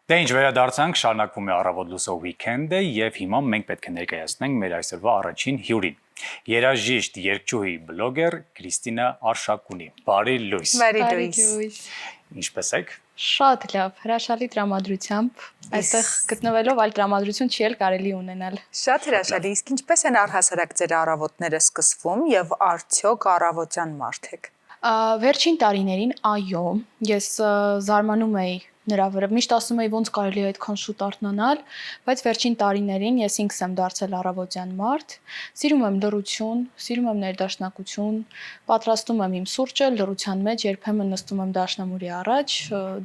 Դե ինչ վերադարձանք, շարունակվում է առավոտ լուսո weekend-ը եւ հիմա մենք պետք է ներկայացնենք մեր այսօրվա առաջին հյուրին։ Երաժիշտ, երգչուհի, բլոգեր Կրիստինա Արշակունի։ Բարի լույս։ Բարի լույս։ Ինչպե՞ս եք։ Շատ լավ, հրաշալի տրամադրությամբ, այստեղ գտնվելով այլ տրամադրություն չի էլ կարելի ունենալ։ Շատ հրաշալի, իսկ ինչպես են առհասարակ ձեր առավոտները սկսվում եւ արդյոք առավոտյան մարդ եք։ Վերջին տարիներին, այո, ես զարմանում էի նրա վրա, միշտ ասում էի ոնց կարելի է այդքան շուտ արթնանալ, բայց վերջին տարիներին ես ինքս եմ դարձել առավոտյան մարդ, սիրում եմ լռություն, սիրում եմ ներդաշնակություն, պատրաստում եմ իմ սուրճը լռության մեջ, երբեմն նստում եմ դաշնամուրի առաջ,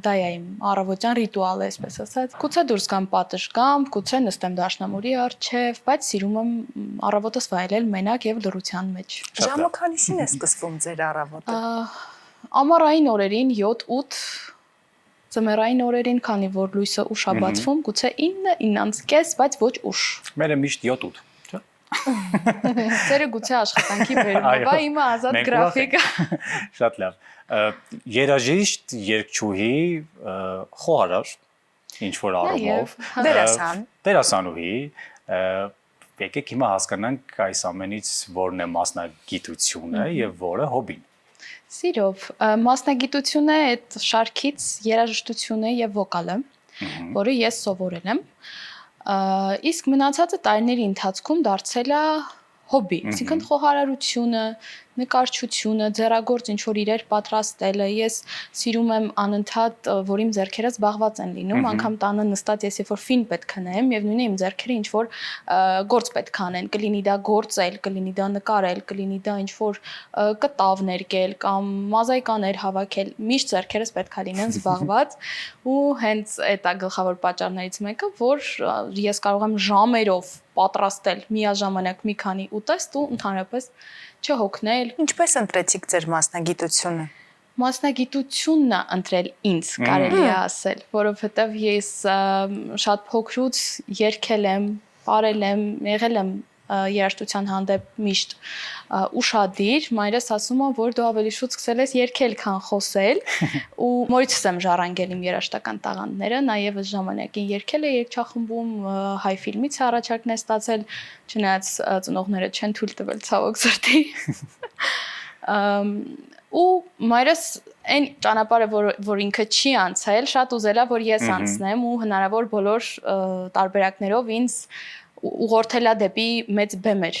դա է իմ առավոտյան ռիտուալը, այսպես ասած։ Գուցե դուրս գամ պատշ գամ, գուցե նստեմ դաշնամուրի առջև, բայց սիրում եմ առավոտս վայելել մենակ եւ լռության մեջ։ Ժամը քանիսին է սկսվում ձեր առավոտը։ Ամառային օրերին 7-8, ձմեռային օրերին, քանի որ լույսը ուշ է բացվում, գուցե 9, 9:30, բայց ոչ ուշ։ Մերը միշտ 7-8, չէ՞։ Ձերը գուցե աշխատանքի բերումով է, իմը ազատ գրաֆիկ։ Շատ լավ։ Երաժիշտ, երգչուհի, խոհարար, ինչ որ առումով, դերասանուհի, եկեք հիմա հասկանանք այս ամենից որն է մասնագիտությունը եւ որը հոբին։ Սիրով, մասնագիտությունը այդ շարքից երաժշտությունը եւ վոկալը, որը ես սովորել եմ, իսկ մնացածը տարիների ընթացքում դարձել է հոբի, այսինքն խոհարարությունը, նկարչությունը, ձեռագործ ինչ-որ իրեր պատրաստելը, ես սիրում եմ անընդհատ, որ իմ ձեռքերը զբաղված են լինում, անգամ տանը նստած ես երբ որ ֆիլմ պետք է նայեմ եւ նույնը իմ ձեռքերը ինչ-որ գործ պետք է անեն, կլինի դա գործել, կլինի դա նկարել, կլինի դա ինչ-որ կտավ ներկել կամ մոզաիկաներ հավաքել, միշտ ձեռքերս պետք է լինեն զբաղված ու հենց այդ է գլխավոր պատճառներից մեկը, որ ես կարող եմ ժամերով պատրաստել միաժամանակ մի քանի ուտեստ ու ընդհանրապես չհոգնել։ Ինչպես ընտրեցիք ձեր մասնագիտությունը։ Մասնագիտությունն է ընտրել ինձ, կարելի է ասել, որովհետև ես շատ փոքրուց երգել եմ, պարել եմ, եղել եմ երաժշտության հանդեպ միշտ ուշադիր, մայրս ասում է, որ դու ավելի շուտ սկսել ես երգել, քան խոսել, ու մորիցս եմ ժառանգել իմ երաժշտական տաղանդները, նաև այս ժամանակին երգել է երգչախմբում, հայ ֆիլմից առաջարկն է ստացել, չնայած ծնողները չեն թույլ տվել ցավոք սրտի։ Ու մայրս այն ճանապարհը, որ ինքը չի անցել, շատ ուզել է, որ ես անցնեմ ու հնարավոր բոլոր տարբերակներով ինձ ուղղորդել է դեպի մեծ բեմեր։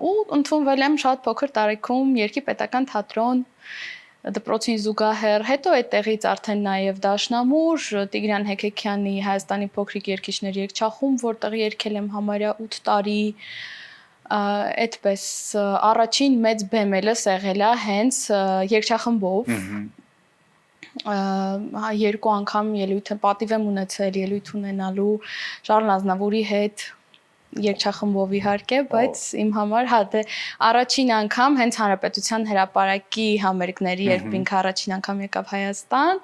Ու ընդունվել եմ շատ փոքր տարիքում Երգի պետական թատրոն, դպրոցին զուգահեռ, հետո այդտեղից արդեն նաև Դաշնամուր, Տիգրան Հեքեքյանի Հայաստանի փոքրիկ երգիչների երգչախումբ, որտեղ երգել եմ համարյա 8 տարի, այդպես առաջին մեծ բեմելս եղել է հենց երգչախմբով։ Երկու անգամ ելույթ պատիվ եմ ունեցել ելույթ ունենալու Շարլ Ազնավուրի հետ երգչախմբով իհարկե, բայց իմ համար դե առաջին անգամ հենց Հանրապետության հրապարակի համերգների երբ ինքը առաջին անգամ եկավ Հայաստան,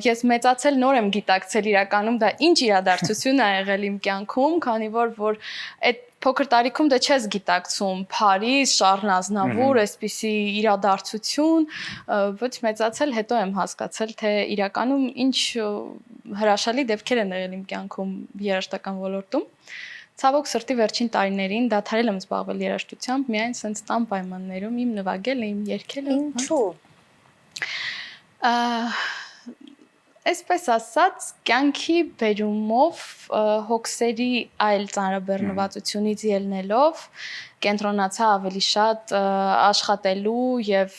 ես մեծացել նոր եմ գիտակցել իրականում դա ինչ իրադարձություն է եղել իմ կյանքում, քանի որ այդ փոքր տարիքում դե չես գիտակցում Փարիզ, Շարլ Ազնավուր, այսպիսի իրադարձություն, բայց մեծացել հետո եմ հասկացել, թե իրականում ինչ հրաշալի դեպքեր են եղել իմ կյանքում երաժշտական ոլորտում։ Ցավոք սրտի վերջին տարիներին դադարել եմ զբաղվել երաժշտությամբ, միայն սենց տան պայմաններում իմ նվագելը, իմ երգելը։ Ինչու՞։ Այսպես ասած, կյանքի բերումով հոգսերի այլ ծանրաբեռնվածությունից ելնելով կենտրոնացա ավելի շատ աշխատելու եւ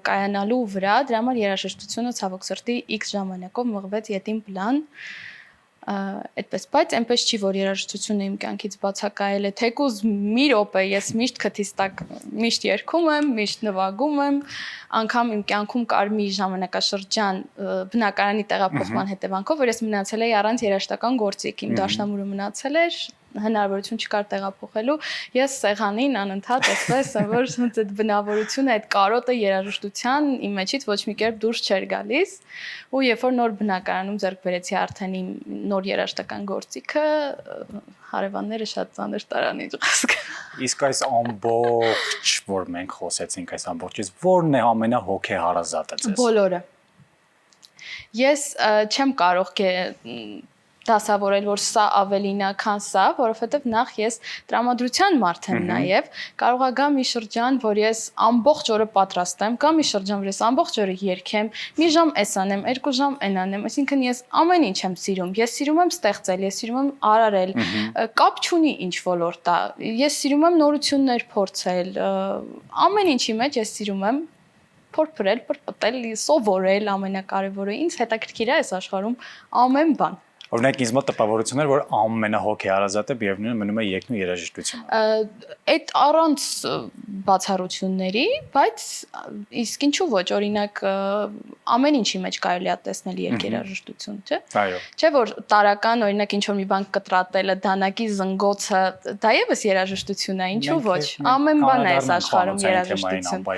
կայանալու վրա, դրա համար երաժշտությունը ցավոք սրտի X ժամանակով մղվեց ետին պլան։ Այդպես, բայց այնպես չի, որ երաժշտությունը իմ կյանքից բացակայել է, թեկուզ մի րոպե ես միշտ քթիս տակ միշտ երգում եմ, միշտ նվագում եմ, անգամ իմ կյանքում կար մի ժամանակաշրջան բնակարանի տեղափոխման հետևանքով, որ ես մնացել էի առանց երաժշտական գործիք, իմ դաշնամուրը մնացել էր, հնարավորություն չկար տեղափոխելու, ես սեղանին անընդհատ այսպես, որ այդ բնավորությունը, այդ կարոտը երաժշտության իմ մեջից ոչ մի կերպ դուրս չէր գալիս, ու երբ որ նոր բնակարանում ձեռք բերեցի արդեն իմ նոր երաժշտական գործիքը, հարևանները շատ ծանր տարան ինչ ասկա։ Իսկ այս ամբողջ, որ մենք խոսեցինք այս ամբողջից, որն է ամենահոգեհարազատը ձեզ։ Բոլորը։ Ես չեմ կարող դասավորել, որ սա ավելին է, քան սա, որովհետև նախ ես տրամադրության մարդ եմ նաև, կարող է գա մի շրջան, որ ես ամբողջ օրը պատրաստեմ, կամ մի շրջան, որ ես ամբողջ օրը երգեմ, մի ժամ էս անեմ, 2 ժամ այն անեմ, այսինքն ես ամեն ինչ եմ սիրում, ես սիրում եմ ստեղծել, ես սիրում եմ արարել, կապ չունի ինչ ոլորտ է, ես սիրում եմ նորություններ փորձել, ամեն ինչի մեջ ես սիրում եմ փորփրել, պրպտել, սովորել, ամենակարևորը, ինձ հետաքրքիր է այս աշխարհում ամեն բան։ Օրինակ ինձ մոտ տպավորություններ, որ ամենահոգեհարազատը միևնույն մնում է երգն ու երաժշտությունը։ Այդ առանց բացառությունների, բայց իսկ ինչու ոչ, օրինակ ամեն ինչի մեջ կարելի է տեսնել երգերաժշտություն, չէ՞։ Այո։ Չէ՞ որ տարական օրինակ ինչ որ մի բան կտրատելը, դանակի զնգոցը, դա եւս երաժշտություն է, ինչու ոչ։ Ամեն բան է այս աշխարհում երաժշտություն։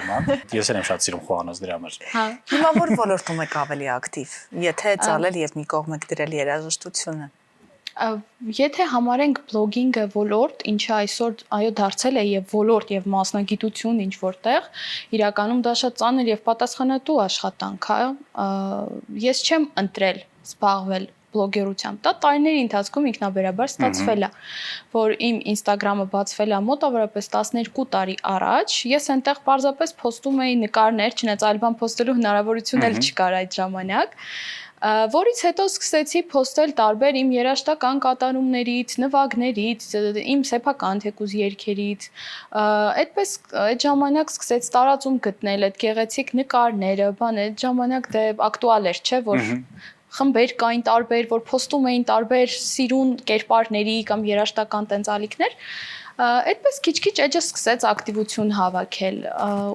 Ես եմ շատ սիրում խոհանոց դրա համար։ Հա։ Հիմա որ ոլորտում եք ավելի ակտիվ, եթե ծալել եւ մի կողմ եք դրել երաժշտությունը։ Եթե համարենք բլոգինգը ոլորտ, ինչը այսօր այո դարձել է եւ ոլորտ եւ մասնագիտություն ինչ որտեղ, իրականում դա շատ ծանր եւ պատասխանատու աշխատանք է։ Ես չեմ ընտրել զբաղվել բլոգերությամբ։ Դա տարիների ընթացքում ինքնաբերաբար ստացվել է, որ իմ Instagram-ը բացվել է մոտավորապես 12 տարի առաջ։ Ես այնտեղ պարզապես փոստում էի նկարներ, չնայած այլ բան փոստելու հնարավորություն էլ չկար այդ ժամանակ։ Որից հետո սկսեցի փոստել տարբեր իմ երաժշտական կատարումներից, նվագներից, իմ սեփական թեկուզ երգերից։ Այդպես այդ ժամանակ սկսեց տարածում գտնել այդ գեղեցիկ նկարները, բան այդ ժամանակ դե ակտուալ էր, չէ՞, որ խմբեր կային տարբեր, որ փոստում էին տարբեր սիրուն կերպարների կամ երաժշտական տենցալիքներ։ Այդպես քիչ-քիչ էջը սկսեց ակտիվություն հավաքել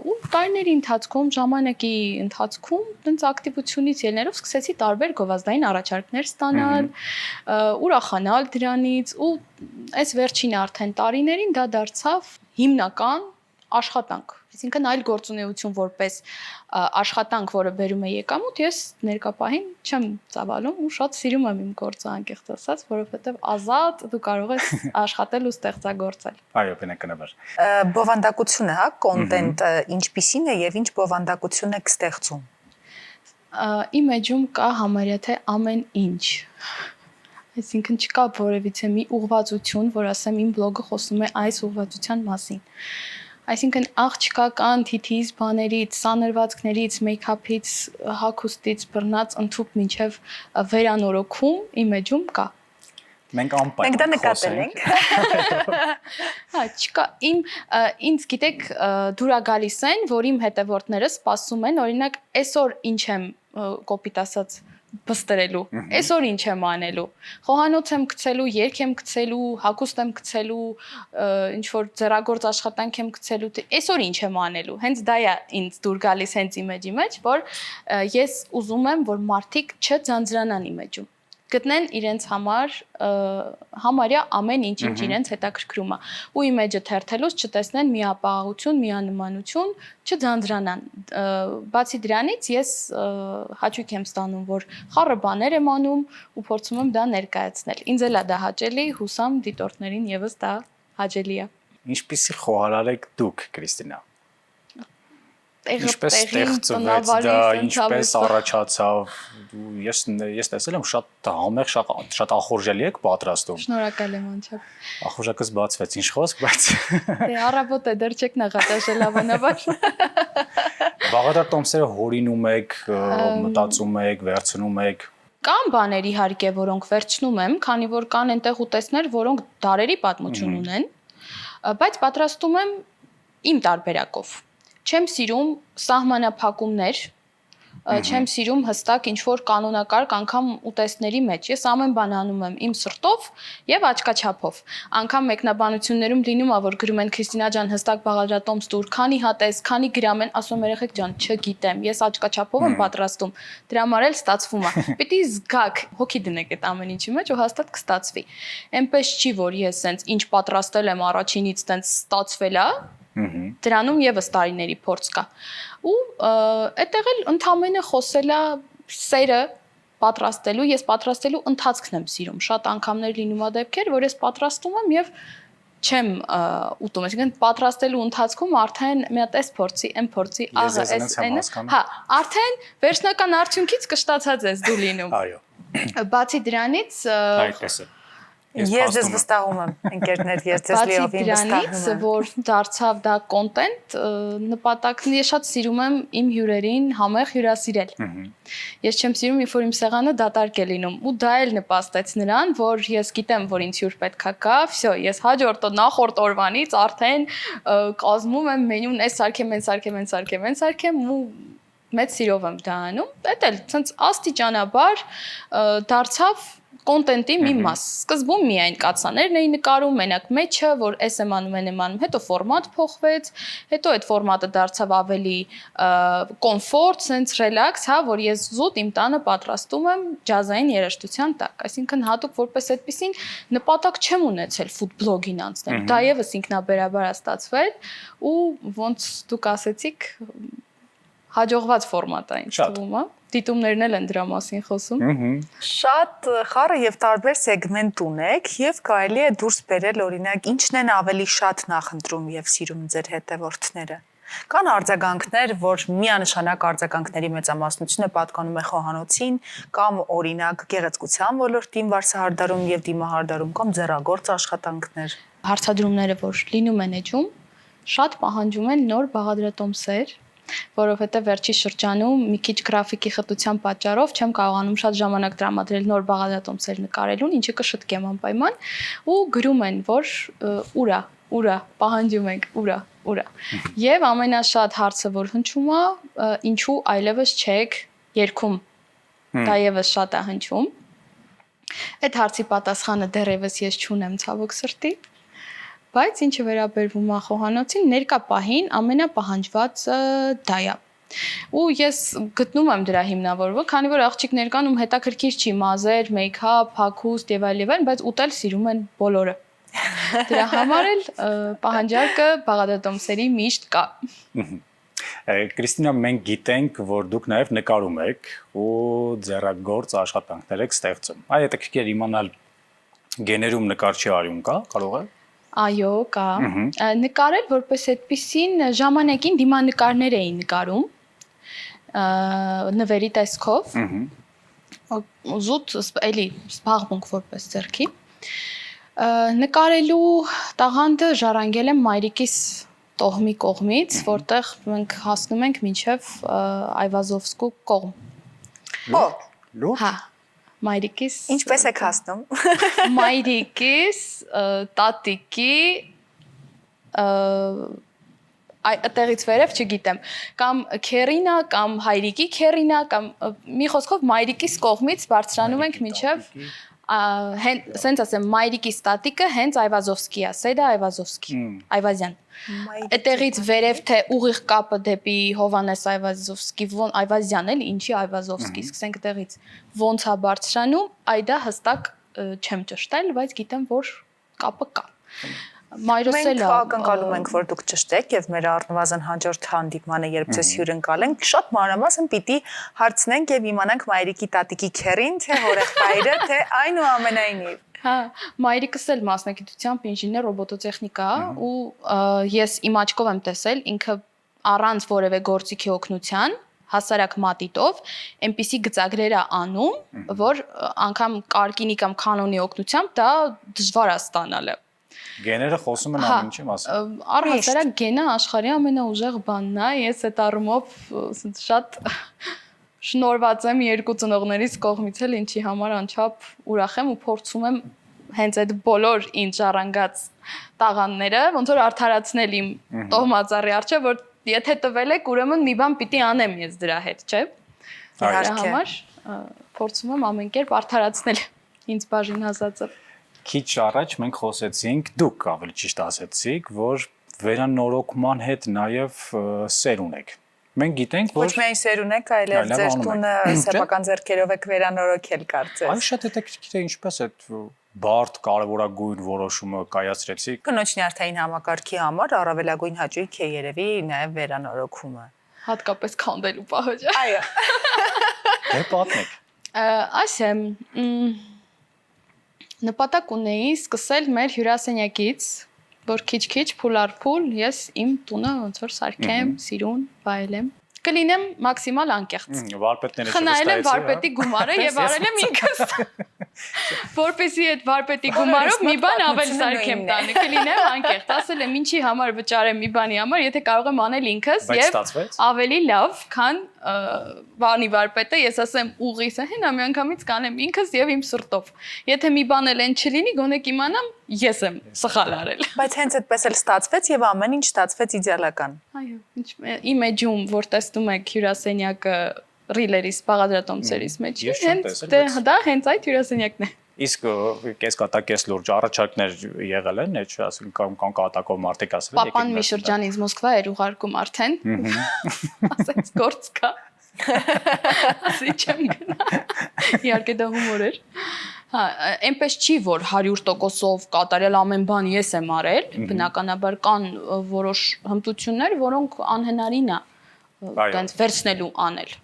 ու տարիների ընթացքում, ժամանակի ընթացքում տենց ակտիվությունից ելներով սկսեցի տարբեր գովազդային առաջարկներ ստանալ, ուրախանալ դրանից ու այս վերջին արդեն տարիներին դա դարձավ հիմնական աշխատանք։ Այսինքն այլ գործունեություն որպես աշխատանք, որը բերում է եկամուտ, ես ներկապահին չեմ ծավալում ու շատ սիրում եմ իմ գործը անկեղծ ասած, որովհետև ազատ դու կարող ես աշխատել ու ստեղծագործել։ Այո, բնականաբար։ Բովանդակությունը, հա, կոնտենտը ինչպիսին է եւ ինչ բովանդակություն եք ստեղծում։ Իմ էջում կա համարյա թե ամեն ինչ։ Այսինքն չկա որևիցե մի ուղղվածություն, որ ասեմ իմ բլոգը խոսում է այս ուղղվածության մասին։ Այսինքն աղջկա կան թիթիզ բաներից, սանրվածքներից, մեյքափից, հագուստից, բռնած ընդհուպ մինչև վերանորոգում իմ էջում կա։ Մենք անպայման։ Մենք դա նկատել ենք։ Հա, չկա ինձ գիտեք դուրա գալիս են, որ իմ հետևորդները սպասում են, օրինակ, այսօր ինչ եմ կոպիտ ասած բստրելու, այսօր ինչ եմ անելու, խոհանոց եմ գցելու, երգ եմ գցելու, հագուստ եմ գցելու, ինչ որ ձեռագործ աշխատանք եմ գցելու, այսօր ինչ եմ անելու, հենց դա է ինձ դուր գալիս հենց իմ էջի մեջ, որ ես ուզում եմ, որ մարդիկ չձանձրանան իմ էջում, գտնեն իրենց համար համարյա ամեն ինչ իրենց հետաքրքրում է ու իմ էջը թերթելուց չտեսնեն միապաղաղություն, միանմանություն, չձանձրանան։ Բացի դրանից ես հաճույք եմ ստանում, որ խառը բաներ եմ անում ու փորձում եմ դա ներկայացնել։ Ինձ էլ է դա հաճելի, հուսամ դիտորդներին եւս դա հաճելի է։ Ինչպիսի խոհարար եք դուք, Կրիստինա։ Ինչպես ստեղծվեց դա, ինչպես առաջացավ։ Ես տեսել եմ շատ համեղ, շատ ախորժելի եք պատրաստում։ Շնորհակալ եմ անչափ։ Ախորժակս բացվեց, ինչ խոսք, բայց Դե առավոտ է դեռ չեք նախատեսել հավանաբար։ Բաղադրատ տոմսերը հորինում եք, մտածում եք, վերցնում եք։ Կան բաներ իհարկե, որոնք վերցնում եմ, քանի որ կան այնտեղ ուտեստներ, որոնք դարերի պատմություն ունեն, բայց պատրաստում եմ իմ տարբերակով։ Չեմ սիրում սահմանափակումներ, չեմ սիրում հստակ ինչ-որ կանոնակարգ անգամ ուտեստների մեջ։ Ես ամեն բան անում եմ իմ սրտով եւ աչքաչափով։ Անգամ մեկնաբանություններում լինում է, որ գրում են Քրիստինա ջան, հստակ բաղադրատոմս տուր, քանի հատ ես, քանի գրամ են, ասում եմ երեխեք ջան, չգիտեմ, ես աչքաչափով եմ պատրաստում։ Դրա համար էլ ստացվում է։ Պիտի զգաք, հոգի դնեք այդ ամեն ինչի մեջ ու հաստատ կստացվի։ Էնպես չի, որ ես սենց ինչ պատրաստել եմ առաջինից սենց ստացվել է, դրանում եւս տարիների փորձ կա։ Ու այդտեղ էլ ընդամենը խոսել է սերը ես պատրաստելու ընթացքն եմ սիրում։ Շատ անգամներ լինում է դեպքեր, որ ես պատրաստում եմ եւ չեմ ուտում, այսինքն պատրաստելու ընթացքում արդեն մի հատ էս փորձի, այն փորձի, աղը, էս այն, հա, արդեն վերջնական արդյունքից կշտացած ես դու լինում։ Այո։ Բացի դրանից Այդպես է։ Ես ձեզ վստահում եմ, ընկերներ, ես ձեզ բացի լիովին դրանից, վստահում եմ։ որ դարձավ դա կոնտենտ, նպատակն ես շատ սիրում եմ իմ հյուրերին համեղ հյուրասիրել։ Ես չեմ սիրում, երբ որ իմ սեղանը դատարկ է լինում, ու դա էլ նպաստեց նրան, որ ես գիտեմ, որ ինձ հյուր պետքա գա, վсё, ես հաջորդ նախորդ օրվանից արդեն կազմում եմ մենյուն, այս սարքեմ ու մեծ սիրով եմ դա անում։ Դա էլ ցենց աստիճանաբար դարձավ կոնտենտի մի մաս։ Սկզբում միայն կացաներն էի նկարում, մենակ մեջը, որ էս եմ անում, հետո ֆորմատ փոխվեց, հետո այդ ֆորմատը դարձավ ավելի կոմֆորտ, sense relax, հա, որ ես զուտ իմ տանը պատրաստում եմ ջազային երաժշտության տակ։ Այսինքն հատուկ որպես այդպեսին նպատակ չեմ ունեցել ֆուդ բլոգին անցնել։ Դա եւս ինքնաբերաբար է ստացվել ու ոնց դուք ասեցիք հաջողված ֆորմատ է ինձ թվում, հա։ Դիտումներն էլ են դրա մասին խոսում։ Շատ խառը եւ տարբեր սեգմենտ ունեք եւ կարելի է դուրս բերել օրինակ ինչն են ավելի շատ նախընտրում եւ սիրում ձեր հետևորդները։ Կան արձագանքներ, որ միանշանակ արձագանքների մեծամասնությունը պատկանում է խոհանոցին կամ օրինակ գեղեցկության ոլորտին վարսահարդարում եւ դիմահարդարում կամ ձեռագործ աշխատանքներ։ Հարցադրումները, որ լինում են էջում, շատ պահանջում են նոր բաղադրատոմսեր, որովհետև վերջի շրջանում մի քիչ գրաֆիկի խտության պատճառով չեմ կարողանում շատ ժամանակ տրամադրել նոր բաղադրատոմսեր նկարելուն, ինչը կշտկեմ անպայման, ու գրում են, որ ուրա, պահանջում ենք, ուրա։ Եվ ամենաշատ հարցը, որ հնչում է, ինչու այլևս չեք երգում։ Դա եւս շատ է հնչում։ Այդ հարցի պատասխանը դեռևս ես չունեմ, ցավոք սրտի։ Բայց ինչը վերաբերվում է խոհանոցին, ներկա պահին ամենապահանջվածը դա է։ Ու ես գտնում եմ դրա հիմնավորումը, քանի որ աղջիկներ կան, ում հետաքրքիր չի մազեր, մեյքափ, հագուստ եւ այլն, բայց ուտել սիրում են բոլորը։ Դրա համար էլ պահանջարկը բաղադրատոմսերի միշտ կա։ Կրիստինա, մենք գիտենք, որ դուք նաև նկարում եք ու ձեռագործ աշխատանքներ եք ստեղծում։ Այ հետաքրքիր իմանալ գեներում նկարչի արյուն կա, կարող է։ Այո, կա։ Նկարել որպես այդպիսին ժամանակին դիմանկարներ էին նկարում նվերի տեսքով։ Զուտ էլի զբաղմունք որպես ձեռքի։ Նկարելու տաղանդը ժառանգել եմ մայրիկիս տոհմի կողմից, որտեղ մենք հասնում ենք մինչև Այվազովսկու կողմ։ Լո։ Հա, մայրիկիս։ Ինչպես եք հասնում։ Մայրիկիս, տատիկի, այդտեղից վերև չգիտեմ, կամ քերինա, կամ հայրիկի քերինա, կամ մի խոսքով մայրիկիս կողմից բարձրանում ենք մինչև սենց ասեմ, մայրիկիս տատիկը հենց Այվազովսկի է, Սեդա Այվազովսկի, Այվազյան։ Այդտեղից վերև թե ուղիղ կապը դեպի Հովանես Այվազովսկի, Այվազյան էլ, ինչի Այվազովսկի, սկսենք այդտեղից ոնց է բարձրանում, այդա հստակ չեմ ճշտել, բայց գիտեմ, որ կապը կա։ Մայրս էլ Մենք ակնկալում ենք, որ դուք ճշտեք եւ մեր առնվազն հաջորդ հանդիպմանը, երբ ձեզ հյուրընկալենք, շատ մանրամասն պիտի հարցնենք եւ իմանանք մայրիկի տատիկի քերին, թե հորեղբայրը, թե այնուամենայնիվ։ Հա, մայրիկս էլ մասնագիտությամբ ինժեներ ռոբոտոտեխնիկա ու ես իմ աչքով եմ տեսել ինքը առանց որևէ գործիքի օգնության հասարակ մատիտով այնպիսի գծագրեր է անում, որ անգամ կարկինի կամ կանոնի օգնությամբ դա դժվար է ստանալը։ Գեները խոսում են ամեն ինչի մասին։ Առհասարակ գենը աշխարհի ամենաուժեղ բանն է, ես այդ առումով շատ շնորհված եմ երկու ծնողներիս կողմից էլ, ինչի համար անչափ ուրախ եմ ու փորձում եմ հենց այդ բոլոր ինձ ժառանգած տաղանդները ոնց որ արդարացնել իմ տոհմածառի առջև, որ եթե տվել եք, ուրեմն մի բան պիտի անեմ ես դրա հետ, չէ՞։ Դրա համար փորձում եմ ամեն կերպ արդարացնել ինձ բաժին հասածը։ Քիչ առաջ մենք խոսեցինք, դուք ավելի ճիշտ ասեցիք, որ վերանորոգման հետ նաև սեր ունեք։ Մենք գիտենք, որ ոչ միայն սեր ունեք, այլև ձեր տունը սեփական ձեռքերով եք վերանորոգել, կարծես։ Այո, շատ հետաքրքիր է ինչպես այդ բարդ կարևորագույն որոշումը կայացրեցիք։ Կնոջ նյարդային համակարգի համար առավելագույն հաճույք է երևի նաև վերանորոգումը։ Հատկապես քանդելու պահոջը։ Այո։ Դե պատմեք։ Ասեմ, նպատակ ունեի սկսել մեր հյուրասենյակից որ քիչ-քիչ փուլ առ փուլ ես իմ տունը ոնց որ սարքեմ, սիրուն, վայելեմ։ Կլինեմ մաքսիմալ անկեղծ։ Վարպետները Խնայել եմ վարպետի գումարը եւ արել եմ ինքս։ Որպեսզի այդ վարպետի գումարով մի բան ավել սարքեմ տանը, կլինեմ անկեղծ։ Ասել եմ ինչի համար վճարեմ մի բանի համար, եթե կարող եմ անել ինքս եւ ավելի լավ, քան բանի վարպետը, ես ասեմ ուղիս է, հենա միանգամից կանեմ ինքս եւ իմ սրտով։ Եթե մի բան էլ են չլինի, գոնե կիմանամ ես եմ սխալ արել։ Բայց հենց այդպես էլ ստացվեց եւ ամեն ինչ ստացվեց իդեալական։ Այո, իմ էջում, որ տեսնում եք հյուրասենյակը ռիլերիս, բաղադրատոմսերիս մեջ, հենց այդ հյուրասենյակն է։ Իսկ կեսկատակես լուրջ առաջարկներ եղել են, այդ ասենք կամ կատակով մարդիկ ասել են։ Պապան մի շրջան ինձ Մոսկվա էր ուղարկում արդեն։ Ասեց գործ կա։ Ասի չեմ գնա։ Իհարկե դա հումոր էր։ Հա, այնպես չի, որ 100%-ով կատարել ամեն բան ես եմ արել, բնականաբար կան որոշ հմտություններ, որոնք անհնարին է այդպես վերցնելու անել։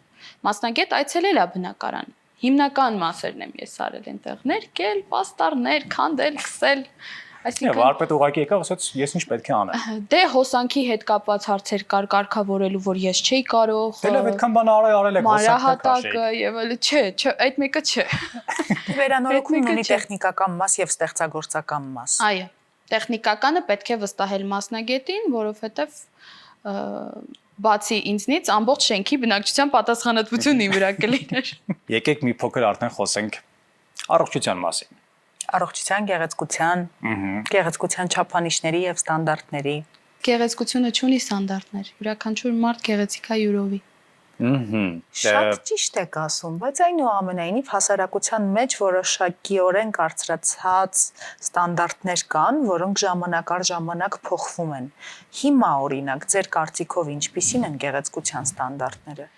Մասնագետ այցելել է բնակարան։ Հիմնական մասերն եմ ես արել այնտեղ, ներկել, պաստառներ, քանդել, քսել, այսինքն վարպետ ուղակի եկավ, ասաց ես ինչ պետք է անեմ։ Դե հոսանքի հետ կապված հարցեր կար կարգավորելու, որ ես չէի կարող։ Դե լավ, այդքան բան արել եք հոսանքը եւ այլ, չէ, այդ մեկը չէ։ Վերանորոգումն ունի տեխնիկական մաս եւ ստեղծագործական մաս։ Այո, տեխնիկականը պետք է վստահել մասնագետին, որովհետեւ բացի ինձնից ամբողջ շենքի բնակչության պատասխանատվությունն իմ վրա կլիներ։ Եկեք մի փոքր արդեն խոսենք առողջության մասին։ Առողջության, գեղեցկության չափանիշների եւ ստանդարտների։ Գեղեցկությունը չունի ստանդարտներ։ Յուրաքանչյուր մարդ գեղեցիկ է յուրովի։ Շատ ճիշտ եք ասում, բայց այնուամենայնիվ հասարակության մեջ որոշակիորեն կարծրացած ստանդարտներ կան, որոնք ժամանակ առ ժամանակ փոխվում են։ Հիմա օրինակ ձեր կարծիքով ինչպիսին են գեղեցկության ստանդարտները։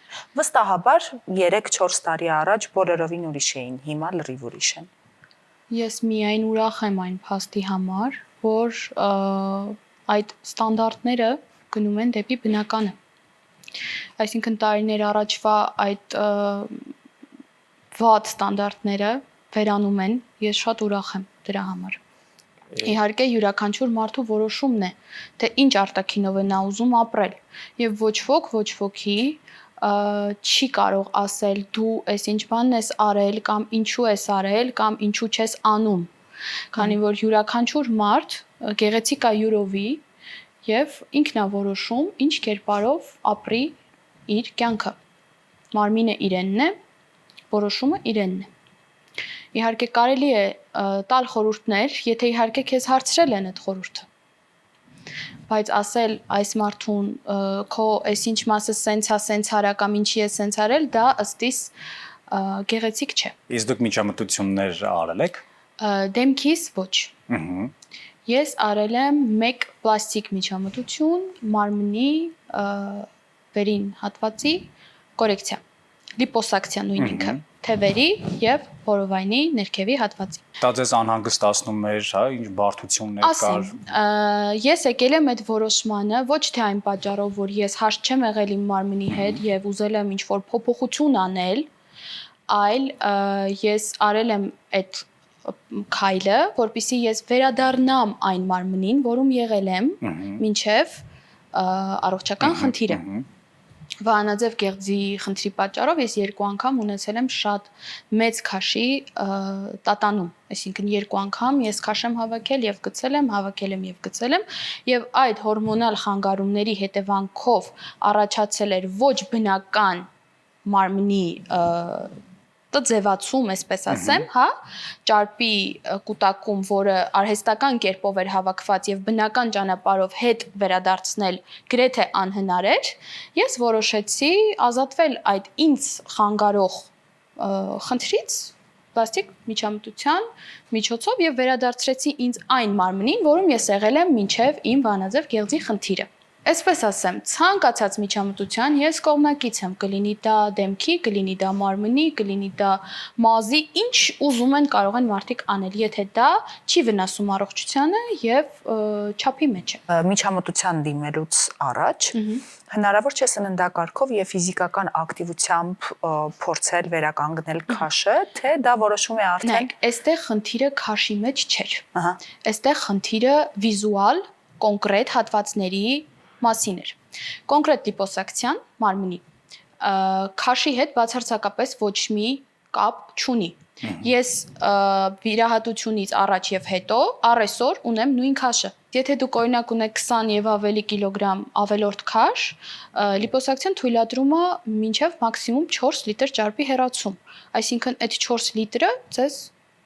Վստահաբար 3-4 տարի առաջ բոլորովին ուրիշ էին, հիմա լրիվ ուրիշ են։ Ես միայն ուրախ եմ այն փաստի համար, որ այդ ստանդարտները գնում են դեպի բնականը։ Այսինքն տարիներ առաջվա այդ վատ ստանդարտները վերանում են, ես շատ ուրախ եմ դրա համար։ Իհարկե յուրաքանչյուր մարդու որոշումն է, թե ինչ արտաքինով է նա ուզում ապրել, եւ ոչ ոքի չի կարող ասել դու այս ինչ բանն ես արել կամ ինչու ես արել կամ ինչու չես անում, քանի որ յուրաքանչյուր մարդ գեղեցիկ է յուրովի եւ ինքն է որոշում ինչ կերպարով ապրի իր կյանքը։ Մարմինը իրենն է, որոշումը իրենն է։ Իհարկե կարելի է տալ խորհուրդներ, եթե իհարկե քեզ հարցրել են այդ խորհուրդը։ Բայց ասել այս մարդուն քո այսինչ մասը սենց արա կամ ինչի է սենց արել, դա ըստիս գեղեցիկ չէ։ Իսկ դուք միջամտություններ արել եք։ Դեմքիս ոչ։ Ես արել եմ 1 պլաստիկ միջամտություն մարմնի վերին հատվածի կորեկցիա, լիպոսակցիա նույն ինքը, թևերի եւ որովայնի ներքևի հատվածի։ Դա ձեզ անհանգստացնում էր, հա, ինչ բարդություններ կար։ Ես եկել եմ այդ որոշմանը ոչ թե այն պատճառով, որ ես հաշտ չեմ եղել իմ մարմնի հետ եւ ուզել եմ ինչ-որ փոփոխություն անել, այլ ես արել եմ այդ քայլը, որպեսզի ես վերադառնամ այն մարմնին, որում եղել եմ, մինչև առողջական խնդիրը։ Վահանաձև գեղձի խնդրի պատճառով ես 2 անգամ ունեցել եմ շատ մեծ քաշի տատանում, այսինքն 2 անգամ ես քաշ եմ հավաքել եւ գցել եմ, հավաքել եմ եւ գցել եմ, եւ այդ հորմոնալ խանգարումների հետևանքով առաջացել էր ոչ բնական մարմնի ձևացում, այսպես ասեմ, հա, ճարպի կուտակում, որը արհեստական կերպով էր հավաքված եւ բնական ճանապարհով հետ վերադարձնել գրեթե անհնար էր, ես որոշեցի ազատվել այդ ինձ խանգարող խնդրից պլաստիկ միջամտության միջոցով եւ վերադարձրեցի ինձ այն մարմնին, որում ես եղել եմ մինչեւ իմ վահանաձև գեղձի խնդիրը։ Այսպես ասեմ, ցանկացած միջամտության ես կողմնակից եմ, կլինի դա դեմքի, կլինի դա մարմնի, կլինի դա մազի, ինչ ուզում են կարող են մարդիկ անել, եթե դա չի վնասում առողջությանը եւ չափի մեջ է։ Միջամտության դիմելուց առաջ հնարավոր չէ սննդակարգով եւ ֆիզիկական ակտիվությամբ փորձել վերականգնել քաշը, թե դա որոշում է արդեն։ Նայեք, այստեղ խնդիրը քաշի մեջ չէր։ Ահա։ Այստեղ խնդիրը վիզուալ, կոնկրետ հատվածների մասին էր։ Կոնկրետ լիպոսակցիան մարմնի քաշի հետ բացարձակապես ոչ մի կապ չունի։ Ես վիրահատությունից առաջ եւ հետո առեսօր ունեմ նույն քաշը։ Եթե դուք օրինակ ունեք 20 եւ ավելի կիլոգրամ ավելորդ քաշ, լիպոսակցիան թույլատրում է մինչեւ մաքսիմում 4 լիտր ճարպի հեռացում։ Այսինքն այդ 4 լիտրը ձեզ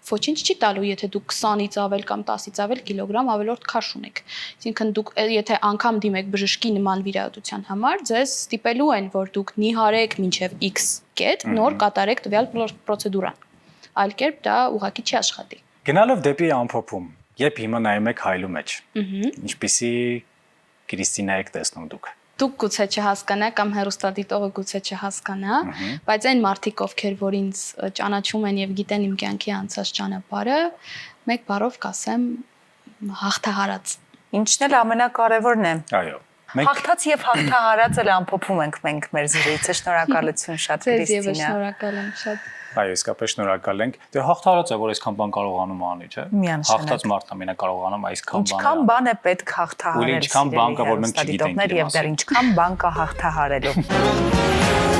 ոչինչ չի տալու, եթե դուք 20-ից ավել կամ 10-ից ավել կիլոգրամ ավելորդ քաշ ունեք։ Այսինքն դուք եթե անգամ դիմեք բժշկի նման վիրահատության համար, ձեզ ստիպելու են, որ դուք նիհարեք մինչև X կետ, նոր կատարեք տվյալ պրոցեդուրան։ Այլ կերպ դա ուղղակի չի աշխատի։ Գնալով դեպի ամփոփում, երբ հիմա նայում եք հայլու մեջ, ինչպիսի Կրիստինա եք տեսնում դուք։ Դուք գուցե չհասկանաք կամ հերոստատիտողը գուցե չհասկանա, բայց այն մարդիկ, ովքեր որ ինձ ճանաչում են եւ գիտեն իմ կյանքի անցած ճանապարհը, մեկ բառով կասեմ հաղթահարած։ Ինչն էլ ամենակարևորն է։ Այո։ Հաղթած եւ հաղթահարած էլ ամփոփում ենք մենք մեր զրույցը։ Շնորհակալություն շատ Ձեզ եւս Կրիստինա։ շնորհակալ եմ շատ։ Այո, իսկապես շնորհակալ ենք։ Դե հաղթարած է, որ այսքան բան կարողանում անի, չէ՞։ Միանշանակ։ Հաղթած մարդն ամենա կարողանում այսքան բան։ Ինչքան բան է պետք հաղթահարել։ Ու ինչքան բան կա, որ մենք չգիտենք եւ դեռ ինչքան բան կա հաղթահարելու։